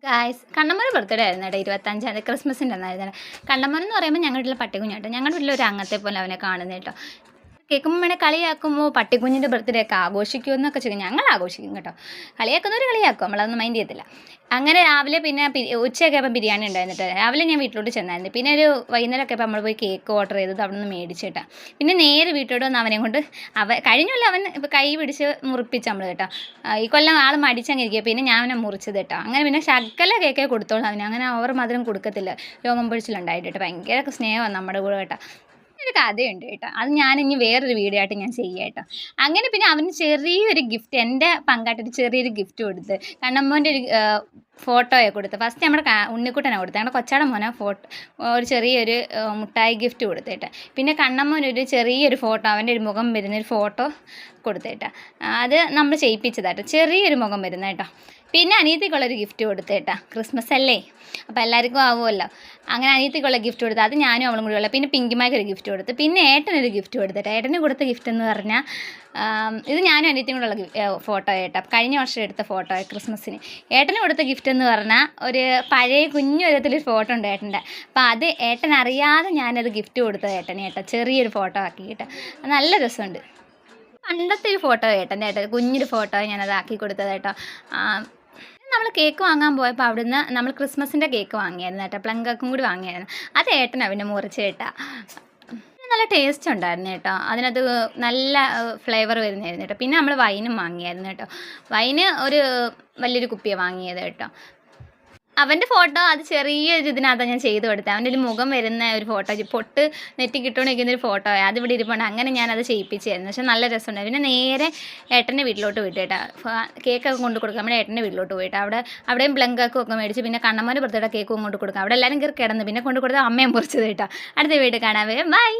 Guys കണ്ണമ്മോൻ്റെ birthday ആയിരുന്നു കേട്ടോ 25-ാം തീയതി ക്രിസ്മസിൻ്റെ അന്നായിരുന്നു. കണ്ണമ്മൻ എന്ന് പറയുമ്പോൾ ഞങ്ങളുടെ വീട്ടിലെ പട്ടിക്കുഞ്ഞാട്ടോ. ഞങ്ങളുടെ വീട്ടിൽ ഒരു അംഗത്തെ പോലെ അവനെ കാണുന്നത് കേട്ടോ. കേൾക്കുമ്പോൾ വേണേൽ കളിയാക്കുമ്പോൾ പട്ടിക്കുഞ്ഞിൻ്റെ ബർത്ത്ഡേ ഒക്കെ ആഘോഷിക്കുമെന്നൊക്കെ ചെയ്യും. ഞങ്ങൾ ആഘോഷിക്കും കേട്ടോ. കളിയാക്കുന്നവർ കളിയാക്കും, നമ്മളതൊന്നും മൈൻഡ് ചെയ്യത്തില്ല. അങ്ങനെ രാവിലെ പിന്നെ ഉച്ചയൊക്കെ ആയപ്പോൾ ബിരിയാണി ഉണ്ടായിരുന്നിട്ട് രാവിലെ ഞാൻ വീട്ടിലോട്ട് ചെന്നായിരുന്നു. പിന്നെ ഒരു വൈകുന്നേരമൊക്കെ ആയപ്പോൾ നമ്മൾ പോയി കേക്ക് ഓർഡർ ചെയ്തത് അവിടെ നിന്ന് മേടിച്ചിട്ടാ. പിന്നെ നേരെ വീട്ടിലോട്ട് വന്ന് അവനെ കൊണ്ട് കഴിഞ്ഞല്ല അവൻ കൈ പിടിച്ച് മുറിപ്പിച്ച് നമ്മൾ കേട്ടോ. ഈ കൊല്ലം ആൾ മടിച്ചങ്ങിരിക്കുക. പിന്നെ ഞാൻ അവനെ മുറിച്ചത് കേട്ടോ. അങ്ങനെ പിന്നെ ശകല കേക്കേ കൊടുത്തോളൂ അവന്. അങ്ങനെ ഓവർ മധുരം കൊടുക്കത്തില്ല. രോമം പൊഴിച്ചിലുണ്ടായിട്ട് കേട്ടോ. ഭയങ്കര സ്നേഹമാണ് നമ്മുടെ കൂടെ കേട്ടോ. ഒരു കഥയുണ്ട് കേട്ടോ. അത് ഞാനിനി വേറൊരു വീഡിയോ ആയിട്ട് ഞാൻ ചെയ്യാം കേട്ടോ. അങ്ങനെ പിന്നെ അവന് ചെറിയൊരു ഗിഫ്റ്റ്, എൻ്റെ പങ്കായിട്ടൊരു ചെറിയൊരു ഗിഫ്റ്റ് കൊടുത്ത് കണ്ണമ്മോൻ്റെ ഒരു ഫോട്ടോയെ കൊടുത്ത്. ഫസ്റ്റ് നമ്മുടെ ഉണ്ണിക്കുട്ടനെ കൊടുത്ത്, ഞങ്ങളുടെ കൊച്ചാടെ മോനെ ഒരു ചെറിയൊരു മുട്ടായി ഗിഫ്റ്റ് കൊടുത്തേട്ടെ. പിന്നെ കണ്ണമ്മോനൊരു ചെറിയൊരു ഫോട്ടോ, അവൻ്റെ ഒരു മുഖം വരുന്നൊരു ഫോട്ടോ കൊടുത്തേട്ടാ. അത് നമ്മൾ ചെയ്യിപ്പിച്ചതാട്ടോ, ചെറിയൊരു മുഖം വരുന്ന കേട്ടോ. പിന്നെ അനിയത്തിക്കുള്ളൊരു ഗിഫ്റ്റ് കൊടുത്തേട്ടാ. ക്രിസ്മസ് അല്ലേ, അപ്പോൾ എല്ലാവർക്കും ആവുമല്ലോ. അങ്ങനെ അനിയത്തിക്കുള്ള ഗിഫ്റ്റ് കൊടുത്ത്, അത് ഞാനും അവളും കൂടി ഉള്ള. പിന്നെ പിങ്കിമായ്ക്ക് ഒരു ഗിഫ്റ്റ് കൊടുത്ത്. പിന്നെ ഏട്ടനൊരു ഗിഫ്റ്റ് കൊടുത്തേട്ടാ. ഏട്ടന് കൊടുത്ത ഗിഫ്റ്റ് എന്ന് പറഞ്ഞാൽ ഇത് ഞാനും അനിയത്തിയും കൂടെ ഉള്ള ഫോട്ടോ കേട്ടോ. കഴിഞ്ഞ വർഷം എടുത്ത ഫോട്ടോ ക്രിസ്മസിന്. ഏട്ടന് കൊടുത്ത ഗിഫ്റ്റ് എന്ന് പറഞ്ഞാൽ ഒരു പഴയ കുഞ്ഞു വിധത്തിലൊരു ഫോട്ടോ ഉണ്ട് ഏട്ടൻ്റെ. അപ്പോൾ അത് ഏട്ടൻ അറിയാതെ ഞാനത് ഗിഫ്റ്റ് കൊടുത്തത് ഏട്ടന് കേട്ടോ. ചെറിയൊരു ഫോട്ടോ ആക്കി കേട്ടോ. നല്ല രസമുണ്ട്. പണ്ടത്തെ ഒരു ഫോട്ടോ ഏട്ടൻ്റെ ഏട്ടൻ കുഞ്ഞൊരു ഫോട്ടോ ഞാനത് ആക്കി കൊടുത്തത് കേട്ടോ. നമ്മൾ കേക്ക് വാങ്ങാൻ പോയപ്പോൾ അവിടുന്ന് നമ്മൾ ക്രിസ്മസിൻ്റെ കേക്ക് വാങ്ങിയായിരുന്നു കേട്ടോ. പ്ലം കേക്കും കൂടി വാങ്ങിയായിരുന്നു. അത് ഏട്ടനാണ് പിന്നെ മുറിച്ച് കേട്ടോ. നല്ല ടേസ്റ്റ് ഉണ്ടായിരുന്നു കേട്ടോ. അതിനകത്ത് നല്ല ഫ്ലേവർ വരുന്നതായിരുന്നു കേട്ടോ. പിന്നെ നമ്മൾ വൈനും വാങ്ങിയായിരുന്നു കേട്ടോ. വൈന് ഒരു വലിയൊരു കുപ്പിയാണ് വാങ്ങിയത് കേട്ടോ. അവൻ്റെ ഫോട്ടോ അത് ചെറിയൊരു ഇതിനകത്താണ് ഞാൻ ചെയ്ത് കൊടുത്തത്. അവൻ്റെ ഒരു മുഖം വരുന്ന ഒരു ഫോട്ടോ, പൊട്ട് നെറ്റി കിട്ടുകൊണ്ടിരിക്കുന്നൊരു ഫോട്ടോ, അതിവിടെ ഇരിപ്പുണ്ട്. അങ്ങനെ ഞാനത് ചെയ്യിപ്പിച്ചായിരുന്നു. പക്ഷെ നല്ല രസമുണ്ടായി. പിന്നെ നേരെ ഏട്ടൻ്റെ വീട്ടിലോട്ട് പോയിട്ട് കേട്ടോ. കേക്കൊക്കെ കൊണ്ട് കൊടുക്കുക. നമ്മുടെ ഏട്ടൻ്റെ വീട്ടിലോട്ട് പോയിട്ട് അവിടെയും പ്ലം കേക്കും ഒക്കെ മേടിച്ച്, പിന്നെ കണ്ണമ്മൻ്റെ ബർത്ത്ഡേ കേക്കും കൊണ്ട് കൊടുക്കാം. അവിടെ എല്ലാവരും കയറി കിടന്ന് പിന്നെ കൊണ്ട് കൊടുത്താൽ അമ്മയും പൊറിച്ചത് കേട്ടോ. അടുത്ത വീട്ടിൽ കാണാവേ. ബൈ.